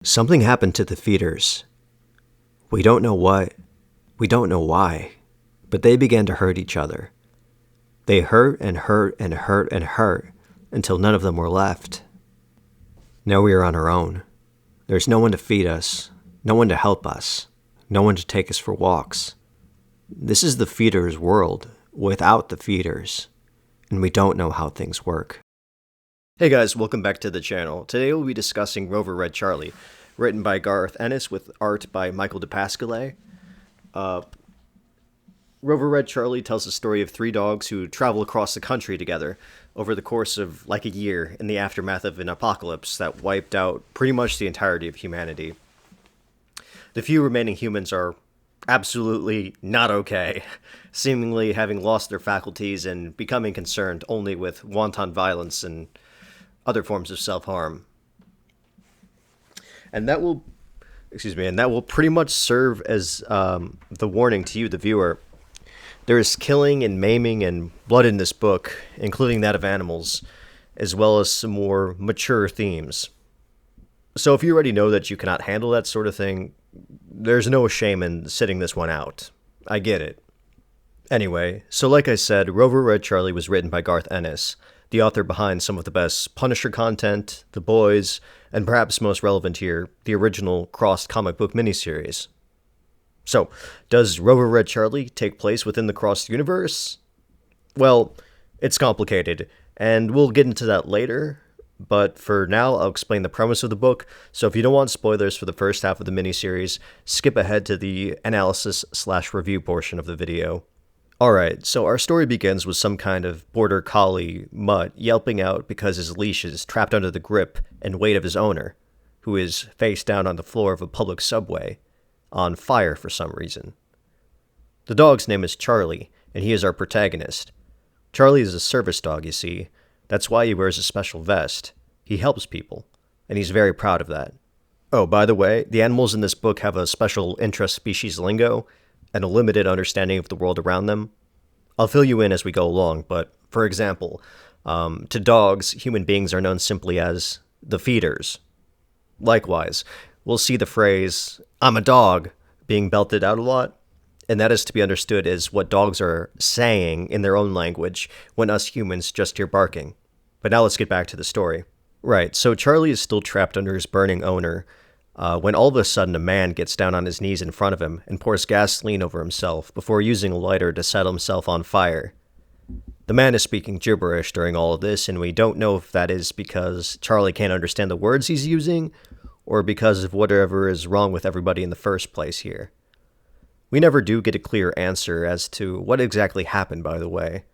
Something happened to the feeders. We don't know what, we don't know why, but they began to hurt each other. They hurt and hurt and hurt and hurt until none of them were left. Now we are on our own. There's no one to feed us, no one to help us, no one to take us for walks. This is the feeders' world without the feeders, and we don't know how things work. Hey guys, welcome back to the channel. Today we'll be discussing Rover, Red Charlie, written by Garth Ennis with art by DiPascale. Rover, Red Charlie tells the story of three dogs who travel across the country together over the course of like a year in the aftermath of an apocalypse that wiped out pretty much the entirety of humanity. The few remaining humans are absolutely not okay, seemingly having lost their faculties and becoming concerned only with wanton violence and other forms of self-harm. And that will pretty much serve as the warning to you, the viewer. There is killing and maiming and blood in this book, including that of animals, as well as some more mature themes. So if you already know that you cannot handle that sort of thing, there's no shame in sitting this one out. I get it. Anyway, so like I said, Rover, Red Charlie was written by Garth Ennis, the author behind some of the best Punisher content, The Boys, and perhaps most relevant here, the original Crossed comic book miniseries. So, does Rover, Red Charlie take place within the Crossed universe? Well, it's complicated, and we'll get into that later, but for now I'll explain the premise of the book, so if you don't want spoilers for the first half of the miniseries, skip ahead to the analysis/review portion of the video. Alright, so our story begins with some kind of border collie mutt yelping out because his leash is trapped under the grip and weight of his owner, who is face down on the floor of a public subway, on fire for some reason. The dog's name is Charlie, and he is our protagonist. Charlie is a service dog, you see. That's why he wears a special vest. He helps people, and he's very proud of that. Oh, by the way, the animals in this book have a special interest species lingo, and a limited understanding of the world around them. I'll fill you in as we go along, but for example, to dogs, human beings are known simply as the feeders. Likewise, we'll see the phrase, "I'm a dog," being belted out a lot, and that is to be understood as what dogs are saying in their own language when us humans just hear barking. But now let's get back to the story. Right, so Charlie is still trapped under his burning owner, when all of a sudden a man gets down on his knees in front of him and pours gasoline over himself before using a lighter to set himself on fire. The man is speaking gibberish during all of this, and we don't know if that is because Charlie can't understand the words he's using, or because of whatever is wrong with everybody in the first place here. We never do get a clear answer as to what exactly happened, by the way.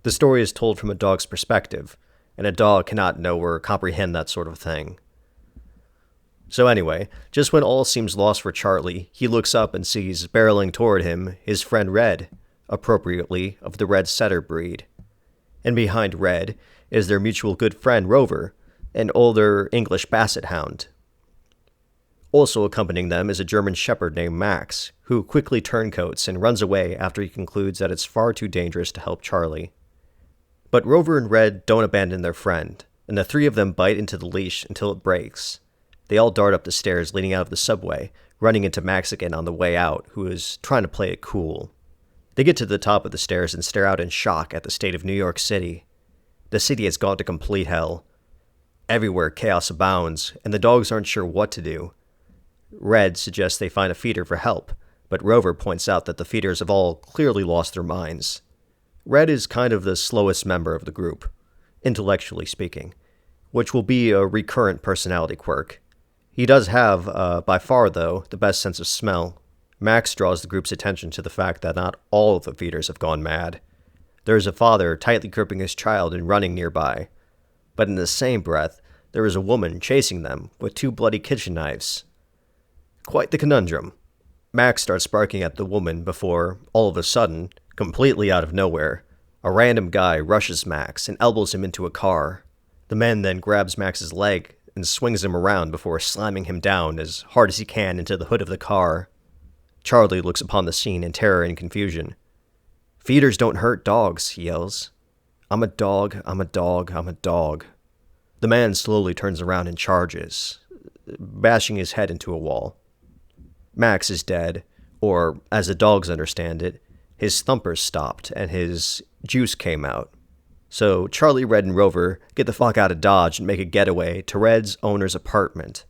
The story is told from a dog's perspective, and a dog cannot know or comprehend that sort of thing. So anyway, just when all seems lost for Charlie, he looks up and sees barreling toward him his friend Red, appropriately of the Red Setter breed. And behind Red is their mutual good friend Rover, an older English Basset Hound. Also accompanying them is a German Shepherd named Max, who quickly turncoats and runs away after he concludes that it's far too dangerous to help Charlie. But Rover and Red don't abandon their friend, and the three of them bite into the leash until it breaks. They all dart up the stairs leading out of the subway, running into Max again on the way out, who is trying to play it cool. They get to the top of the stairs and stare out in shock at the state of New York City. The city has gone to complete hell. Everywhere chaos abounds, and the dogs aren't sure what to do. Red suggests they find a feeder for help, but Rover points out that the feeders have all clearly lost their minds. Red is kind of the slowest member of the group, intellectually speaking, which will be a recurrent personality quirk. He does have, by far though, the best sense of smell. Max draws the group's attention to the fact that not all of the feeders have gone mad. There is a father tightly gripping his child and running nearby. But in the same breath, there is a woman chasing them with two bloody kitchen knives. Quite the conundrum. Max starts barking at the woman before, all of a sudden, completely out of nowhere, a random guy rushes Max and elbows him into a car. The man then grabs Max's leg and swings him around before slamming him down as hard as he can into the hood of the car. Charlie looks upon the scene in terror and confusion. "Feeders don't hurt dogs," he yells. "I'm a dog, I'm a dog, I'm a dog." The man slowly turns around and charges. bashing his head into a wall. Max is dead, or, as the dogs understand it, his thumpers stopped and his juice came out. So Charlie, Red, and Rover get the fuck out of Dodge and make a getaway to Red's owner's apartment.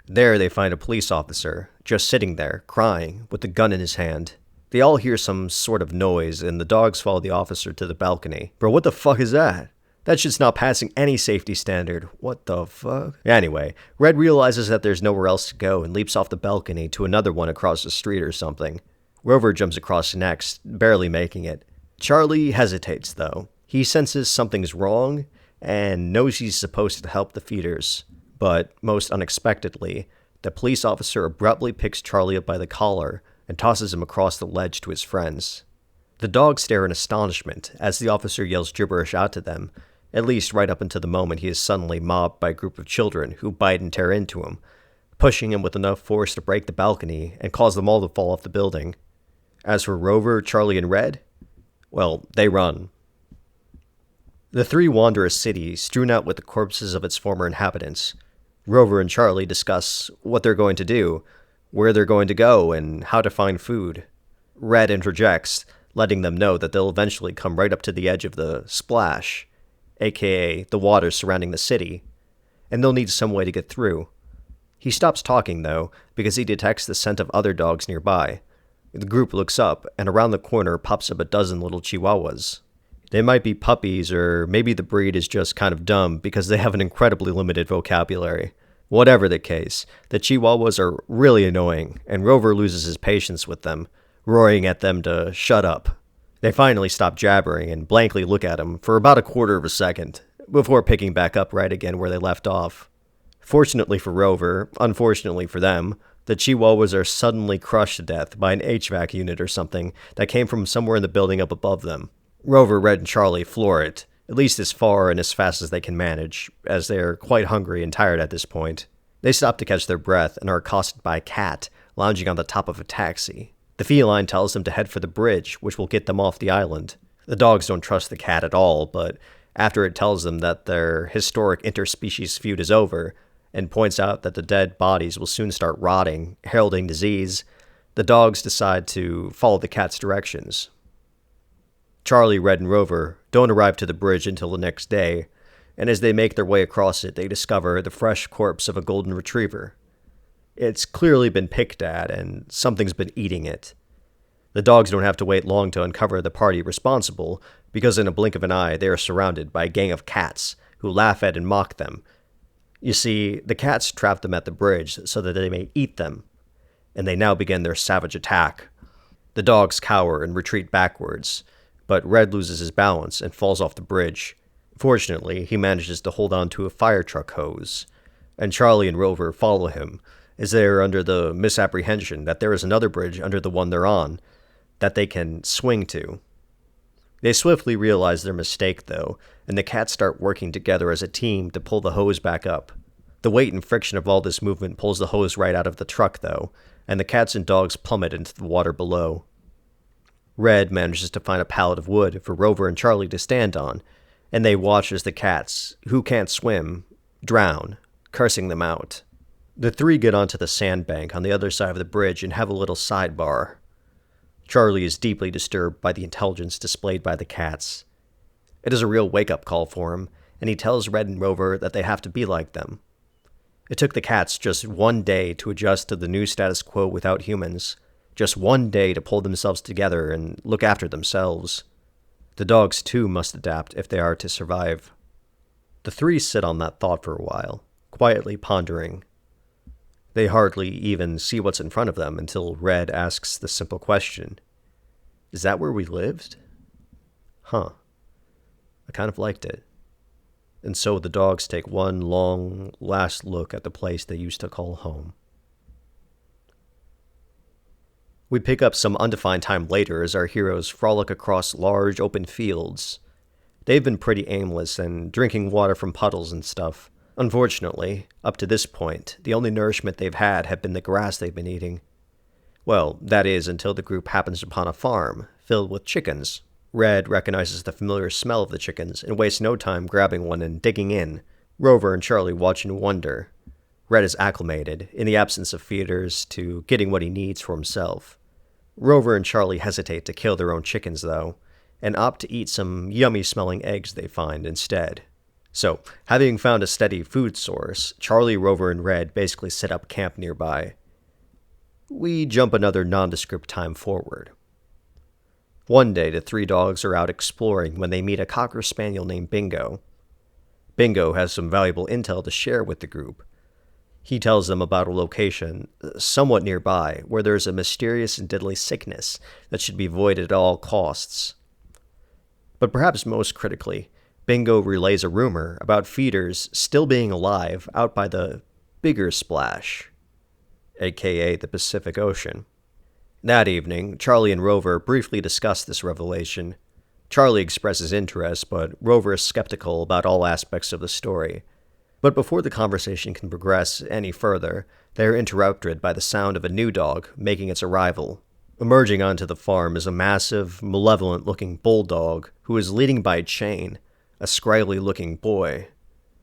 There they find a police officer, just sitting there, crying, with a gun in his hand. They all hear some sort of noise, and the dogs follow the officer to the balcony. Bro, what the fuck is that? That shit's not passing any safety standard. What the fuck? Anyway, Red realizes that there's nowhere else to go and leaps off the balcony to another one across the street or something. Rover jumps across next, barely making it. Charlie hesitates, though. He senses something's wrong and knows he's supposed to help the feeders. But, most unexpectedly, the police officer abruptly picks Charlie up by the collar and tosses him across the ledge to his friends. The dogs stare in astonishment as the officer yells gibberish out to them, at least right up until the moment he is suddenly mobbed by a group of children who bite and tear into him, pushing him with enough force to break the balcony and cause them all to fall off the building. As for Rover, Charlie, and Red, well, they run. The three wander a city strewn out with the corpses of its former inhabitants. Rover and Charlie discuss what they're going to do, where they're going to go, and how to find food. Red interjects, letting them know that they'll eventually come right up to the edge of the splash, aka the water surrounding the city, and they'll need some way to get through. He stops talking, though, because he detects the scent of other dogs nearby. The group looks up, and around the corner pops up a dozen little chihuahuas. They might be puppies, or maybe the breed is just kind of dumb because they have an incredibly limited vocabulary. Whatever the case, the chihuahuas are really annoying, and Rover loses his patience with them, roaring at them to shut up. They finally stop jabbering and blankly look at him for about a quarter of a second, before picking back up right again where they left off. Fortunately for Rover, unfortunately for them, the chihuahuas are suddenly crushed to death by an HVAC unit or something that came from somewhere in the building up above them. Rover, Red, and Charlie floor it, at least as far and as fast as they can manage, as they are quite hungry and tired at this point. They stop to catch their breath and are accosted by a cat lounging on the top of a taxi. The feline tells them to head for the bridge, which will get them off the island. The dogs don't trust the cat at all, but after it tells them that their historic interspecies feud is over, and points out that the dead bodies will soon start rotting, heralding disease, the dogs decide to follow the cat's directions. Charlie, Red, and Rover don't arrive to the bridge until the next day, and as they make their way across it, they discover the fresh corpse of a golden retriever. It's clearly been picked at, and something's been eating it. The dogs don't have to wait long to uncover the party responsible, because in a blink of an eye, they are surrounded by a gang of cats who laugh at and mock them. You see, the cats trap them at the bridge so that they may eat them, and they now begin their savage attack. The dogs cower and retreat backwards, but Red loses his balance and falls off the bridge. Fortunately, he manages to hold on to a fire truck hose, and Charlie and Rover follow him, as they are under the misapprehension that there is another bridge under the one they're on that they can swing to. They swiftly realize their mistake, though, and the cats start working together as a team to pull the hose back up. The weight and friction of all this movement pulls the hose right out of the truck, though, and the cats and dogs plummet into the water below. Red manages to find a pallet of wood for Rover and Charlie to stand on, and they watch as the cats, who can't swim, drown, cursing them out. The three get onto the sandbank on the other side of the bridge and have a little sidebar. Charlie is deeply disturbed by the intelligence displayed by the cats. It is a real wake-up call for him, and he tells Red and Rover that they have to be like them. It took the cats just one day to adjust to the new status quo without humans, just one day to pull themselves together and look after themselves. The dogs, too, must adapt if they are to survive. The three sit on that thought for a while, quietly pondering. They hardly even see what's in front of them until Red asks the simple question, "Is that where we lived?" Huh. I kind of liked it. And so the dogs take one long, last look at the place they used to call home. We pick up some undefined time later as our heroes frolic across large open fields. They've been pretty aimless and drinking water from puddles and stuff. Unfortunately, up to this point, the only nourishment they've had have been the grass they've been eating. Well, that is until the group happens upon a farm filled with chickens. Red recognizes the familiar smell of the chickens and wastes no time grabbing one and digging in. Rover and Charlie watch in wonder. Red is acclimated, in the absence of feeders, to getting what he needs for himself. Rover and Charlie hesitate to kill their own chickens, though, and opt to eat some yummy-smelling eggs they find instead. So, having found a steady food source, Charlie, Rover, and Red basically set up camp nearby. We jump another nondescript time forward. One day, the three dogs are out exploring when they meet a Cocker Spaniel named Bingo. Bingo has some valuable intel to share with the group. He tells them about a location, somewhat nearby, where there's a mysterious and deadly sickness that should be avoided at all costs. But perhaps most critically, Bingo relays a rumor about feeders still being alive out by the bigger splash, aka the Pacific Ocean. That evening, Charlie and Rover briefly discuss this revelation. Charlie expresses interest, but Rover is skeptical about all aspects of the story. But before the conversation can progress any further, they are interrupted by the sound of a new dog making its arrival. Emerging onto the farm is a massive, malevolent-looking bulldog who is leading by a chain a scraggly-looking boy.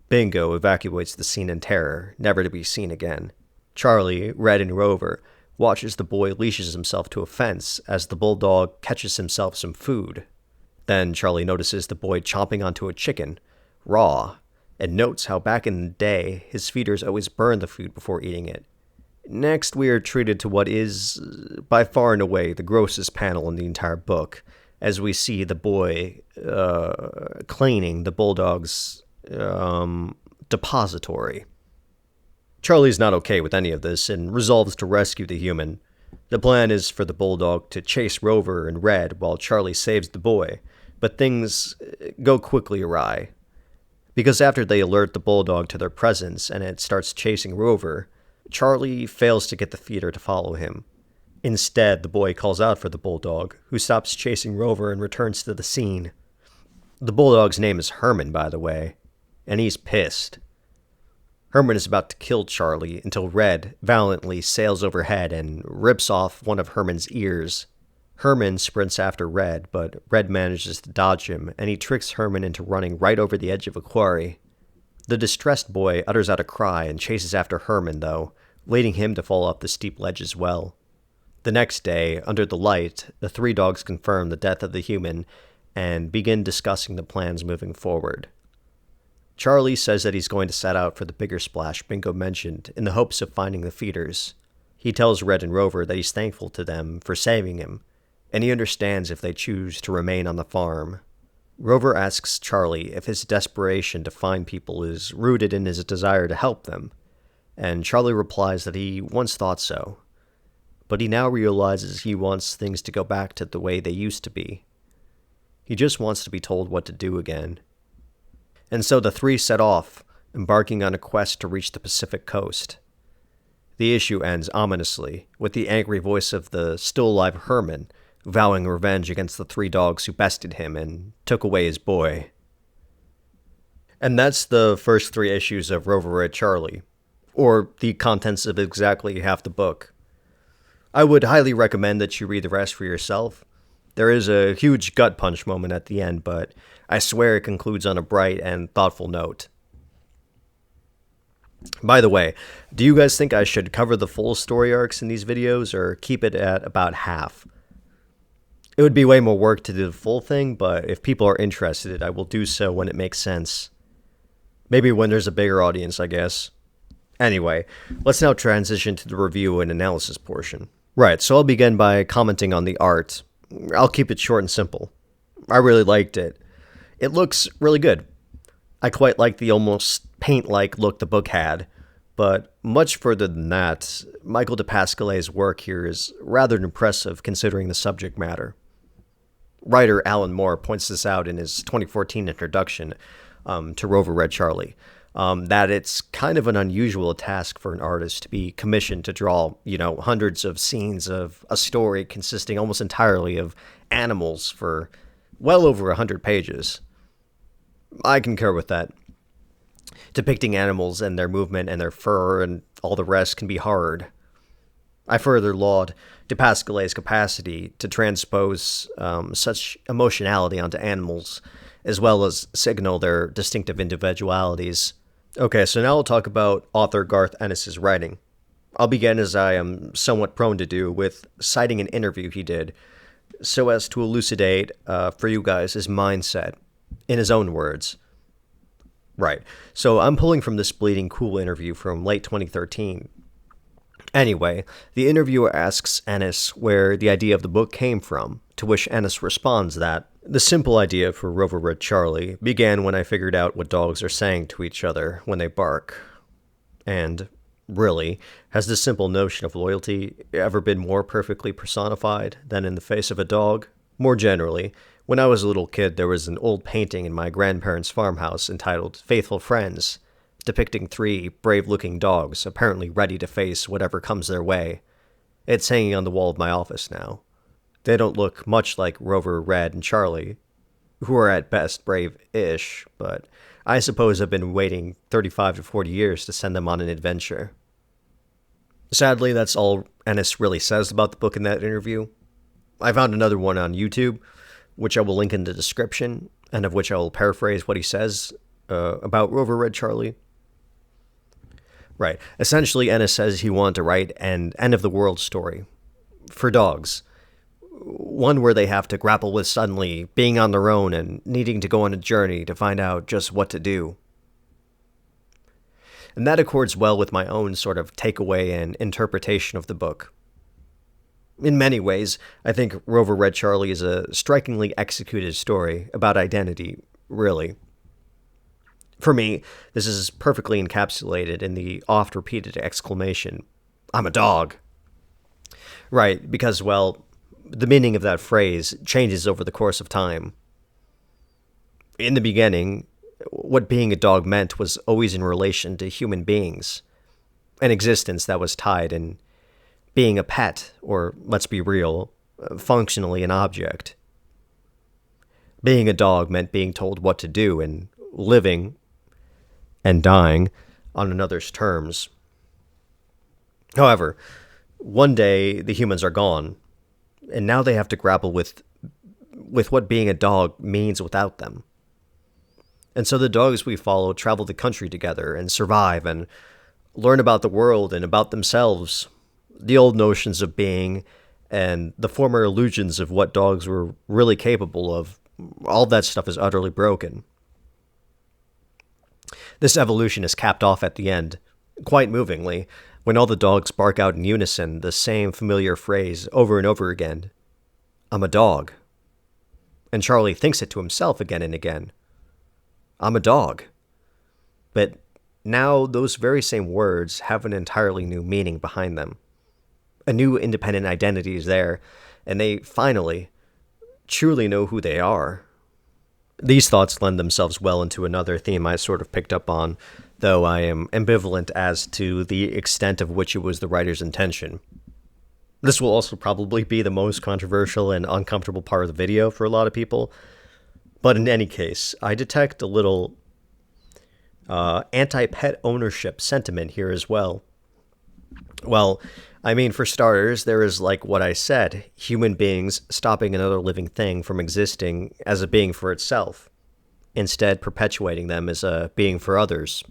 Bingo evacuates the scene in terror, never to be seen again. Charlie, Red, and Rover watches the boy leashes himself to a fence as the bulldog catches himself some food. Then Charlie notices the boy chomping onto a chicken, raw, and notes how back in the day his feeders always burned the food before eating it. Next, we are treated to what is, by far and away, the grossest panel in the entire book, as we see the boy cleaning the bulldog's depository. Charlie's not okay with any of this and resolves to rescue the human. The plan is for the bulldog to chase Rover and Red while Charlie saves the boy, but things go quickly awry. Because after they alert the bulldog to their presence and it starts chasing Rover, Charlie fails to get the feeder to follow him. Instead, the boy calls out for the bulldog, who stops chasing Rover and returns to the scene. The bulldog's name is Herman, by the way, and he's pissed. Herman is about to kill Charlie until Red valiantly sails overhead and rips off one of Herman's ears. Herman sprints after Red, but Red manages to dodge him, and he tricks Herman into running right over the edge of a quarry. The distressed boy utters out a cry and chases after Herman, though, leading him to fall off the steep ledge as well. The next day, under the light, the three dogs confirm the death of the human and begin discussing the plans moving forward. Charlie says that he's going to set out for the bigger splash Bingo mentioned in the hopes of finding the feeders. He tells Red and Rover that he's thankful to them for saving him, and he understands if they choose to remain on the farm. Rover asks Charlie if his desperation to find people is rooted in his desire to help them, and Charlie replies that he once thought so. But he now realizes he wants things to go back to the way they used to be. He just wants to be told what to do again. And so the three set off, embarking on a quest to reach the Pacific coast. The issue ends ominously, with the angry voice of the still-alive Herman vowing revenge against the three dogs who bested him and took away his boy. And that's the first 3 issues of Rover Red Charlie, or the contents of exactly half the book. I would highly recommend that you read the rest for yourself. There is a huge gut punch moment at the end, but I swear it concludes on a bright and thoughtful note. By the way, do you guys think I should cover the full story arcs in these videos or keep it at about half? It would be way more work to do the full thing, but if people are interested, I will do so when it makes sense. Maybe when there's a bigger audience, I guess. Anyway, let's now transition to the review and analysis portion. Right, so I'll begin by commenting on the art. I'll keep it short and simple. I really liked it. It looks really good. I quite like the almost paint-like look the book had, but much further than that, Michael DiPascale's work here is rather impressive considering the subject matter. Writer Alan Moore points this out in his 2014 introduction to Rover Red Charlie, that it's kind of an unusual task for an artist to be commissioned to draw, hundreds of scenes of a story consisting almost entirely of animals for well over 100 pages. I concur with that. Depicting animals and their movement and their fur and all the rest can be hard. I further laud DiPascale's capacity to transpose such emotionality onto animals, as well as signal their distinctive individualities. Okay, so now I'll talk about author Garth Ennis's writing. I'll begin, as I am somewhat prone to do, with citing an interview he did so as to elucidate for you guys his mindset in his own words. Right. So I'm pulling from this Bleeding Cool interview from late 2013. Anyway, the interviewer asks Ennis where the idea of the book came from, to which Ennis responds that the simple idea for Rover Red Charlie began when I figured out what dogs are saying to each other when they bark. And, really, has this simple notion of loyalty ever been more perfectly personified than in the face of a dog? More generally, when I was a little kid, there was an old painting in my grandparents' farmhouse entitled Faithful Friends, depicting three brave-looking dogs apparently ready to face whatever comes their way. It's hanging on the wall of my office now. They don't look much like Rover, Red, and Charlie, who are at best brave-ish, but I suppose I've been waiting 35 to 40 years to send them on an adventure. Sadly, that's all Ennis really says about the book in that interview. I found another one on YouTube, which I will link in the description, and of which I will paraphrase what he says about Rover Red Charlie. Right. Essentially, Ennis says he wanted to write an end-of-the-world story for dogs. One where they have to grapple with suddenly being on their own and needing to go on a journey to find out just what to do. And that accords well with my own sort of takeaway and interpretation of the book. In many ways, I think Rover Red Charlie is a strikingly executed story about identity, really. For me, this is perfectly encapsulated in the oft-repeated exclamation, "I'm a dog." Right, because, well, the meaning of that phrase changes over the course of time. In the beginning, what being a dog meant was always in relation to human beings, an existence that was tied in being a pet, or, let's be real, functionally an object. Being a dog meant being told what to do and living and dying on another's terms. However, one day the humans are gone, and now they have to grapple with what being a dog means without them. And so the dogs we follow travel the country together and survive and learn about the world and about themselves, the old notions of being and the former illusions of what dogs were really capable of. All that stuff is utterly broken. This evolution is capped off at the end, quite movingly, when all the dogs bark out in unison the same familiar phrase over and over again. "I'm a dog." And Charlie thinks it to himself again and again. "I'm a dog." But now those very same words have an entirely new meaning behind them. A new independent identity is there, and they finally, truly know who they are. These thoughts lend themselves well into another theme I sort of picked up on, though I am ambivalent as to the extent of which it was the writer's intention. This will also probably be the most controversial and uncomfortable part of the video for a lot of people, but in any case, I detect a little anti-pet ownership sentiment here as well. Well, I mean, for starters, there is, like what I said, human beings stopping another living thing from existing as a being for itself, instead perpetuating them as a being for others.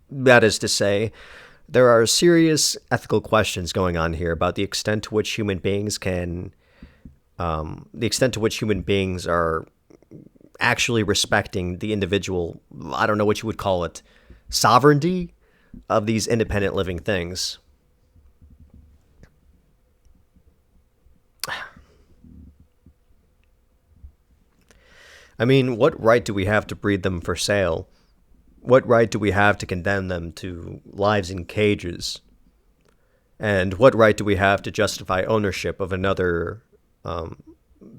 That is to say, there are serious ethical questions going on here about the extent to which human beings are actually respecting the individual, I don't know what you would call it, sovereignty of these independent living things. I mean, what right do we have to breed them for sale? What right do we have to condemn them to lives in cages? And what right do we have to justify ownership of another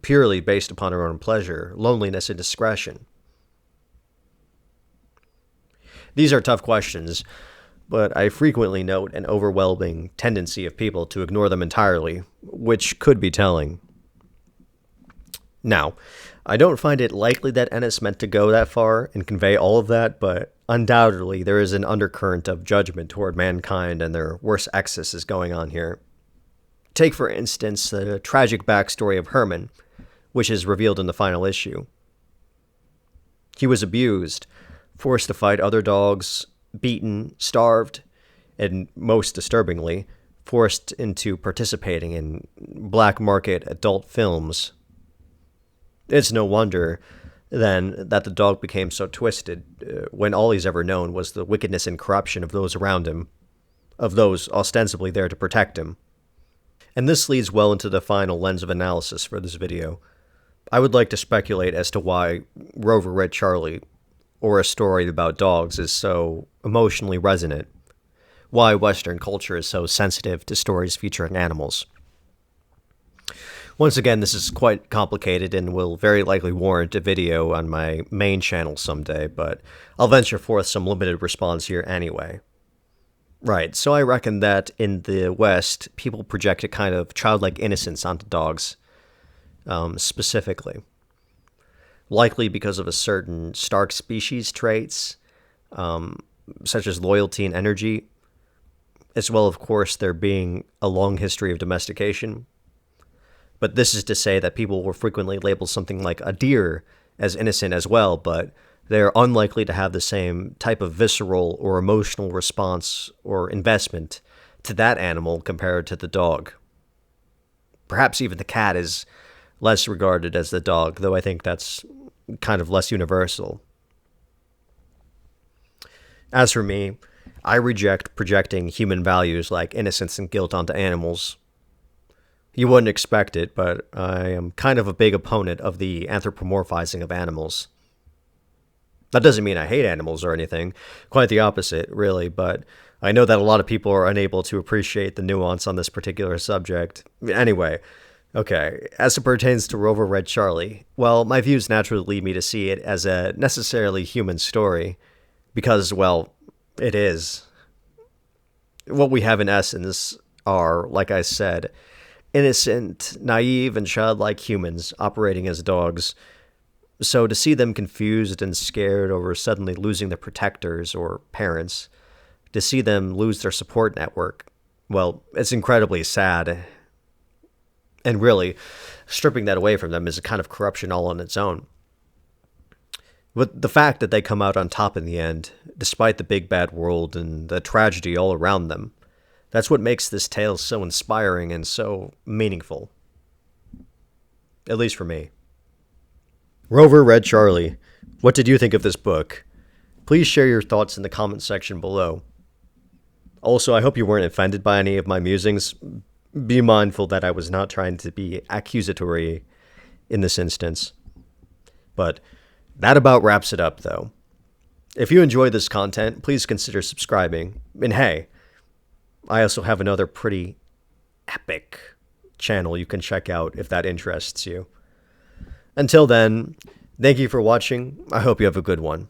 purely based upon our own pleasure, loneliness, and discretion? These are tough questions, but I frequently note an overwhelming tendency of people to ignore them entirely, which could be telling. Now, I don't find it likely that Ennis meant to go that far and convey all of that, but undoubtedly there is an undercurrent of judgment toward mankind and their worst excesses going on here. Take, for instance, the tragic backstory of Herman, which is revealed in the final issue. He was abused, forced to fight other dogs, beaten, starved, and most disturbingly, forced into participating in black market adult films. It's no wonder, then, that the dog became so twisted when all he's ever known was the wickedness and corruption of those around him, of those ostensibly there to protect him. And this leads well into the final lens of analysis for this video. I would like to speculate as to why Rover Red Charlie, or a story about dogs, is so emotionally resonant. Why Western culture is so sensitive to stories featuring animals. Once again, this is quite complicated and will very likely warrant a video on my main channel someday, but I'll venture forth some limited response here anyway. Right, so I reckon that in the West, people project a kind of childlike innocence onto dogs, specifically. Likely because of a certain stark species traits, such as loyalty and energy, as well, of course, there being a long history of domestication. But this is to say that people will frequently label something like a deer as innocent as well, but they're unlikely to have the same type of visceral or emotional response or investment to that animal compared to the dog. Perhaps even the cat is less regarded as the dog, though I think that's kind of less universal. As for me, I reject projecting human values like innocence and guilt onto animals. You wouldn't expect it, but I am kind of a big opponent of the anthropomorphizing of animals. That doesn't mean I hate animals or anything. Quite the opposite, really, but I know that a lot of people are unable to appreciate the nuance on this particular subject. Anyway, okay, as it pertains to Rover Red Charlie, well, my views naturally lead me to see it as a necessarily human story, because, well, it is. What we have in essence are, like I said, innocent, naive, and childlike humans operating as dogs. So to see them confused and scared over suddenly losing their protectors or parents, to see them lose their support network, well, it's incredibly sad. And really, stripping that away from them is a kind of corruption all on its own. But the fact that they come out on top in the end, despite the big bad world and the tragedy all around them, that's what makes this tale so inspiring and so meaningful. At least for me. Rover Red Charlie, what did you think of this book? Please share your thoughts in the comment section below. Also, I hope you weren't offended by any of my musings. Be mindful that I was not trying to be accusatory in this instance. But that about wraps it up, though. If you enjoy this content, please consider subscribing. And hey, I also have another pretty epic channel you can check out if that interests you. Until then, thank you for watching. I hope you have a good one.